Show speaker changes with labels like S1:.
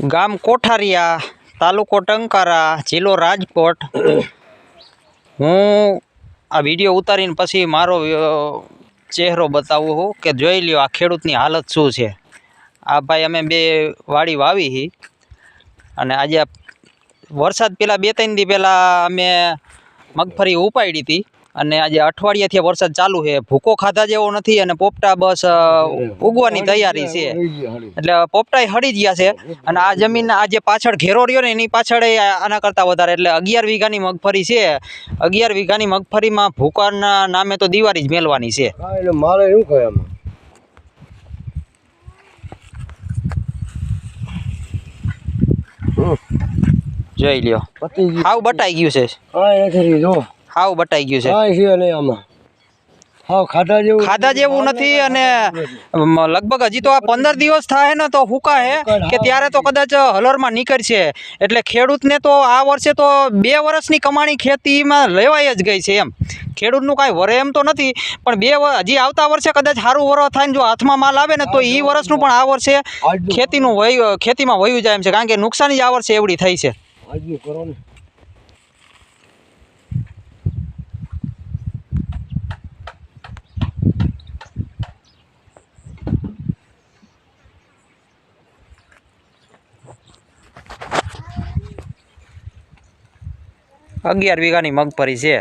S1: ગામ કોઠારિયા, તાલુકો ટંકારા, જિલ્લો રાજકોટ। હું આ વિડીયો ઉતારીને પછી મારો ચહેરો બતાવું છું કે જોઈ લ્યો આ ખેડૂતની હાલત શું છે। આ ભાઈ અમે બે વાડી વાવી હી અને આજે વરસાદ પહેલાં 2-3 દી પહેલાં અમે મગફળી ઉપાડી હતી અને આજે અઠવાડિયાથી વરસાદ ચાલુ છે। ભૂકો ખાધા જેવો નથી અને પોપટા બસ ઉગવાની તૈયારી છે, એટલે પોપટાય હળી ગયા છે। અને આ જમીન આ જે પાછળ ઘેરો રહ્યો ને એની પાછળ આના કરતાં વધારે, એટલે 11 વીઘાની મગફળી છે। 11 વીઘાની મગફળીમાં ભૂકાના નામે તો દિવાળી જ મેલવાની છે।
S2: એટલે મારે શું કહે આમાં
S1: જોઈ લ્યો હાવ બટાઈ ગયું છે। હાવ બટાઈ ગયું છે, ખાધા જેવું નથી। અને લગભગ હજી તો આ 15 દિવસ થાય ને તો હુકા હે કે ત્યારે તો કદાચ હલરમાં નીકળશે। એટલે ખેડૂતને તો આ વર્ષે તો 2 વર્ષની કમાણી ખેતીમાં લેવાઈ જ ગઈ છે એમ। ખેડૂતનું કાંઈ વરે એમ તો નથી, પણ હજી આવતા વર્ષે કદાચ સારું વરસ થાય ને જો હાથમાં માલ આવે ને તો એ વર્ષનું પણ આ વર્ષે ખેતીમાં વયું જાય એમ છે, કારણ કે નુકસાની જ આ વર્ષે એવડી થઈ છે। 11 વીઘાની મગફળી છે।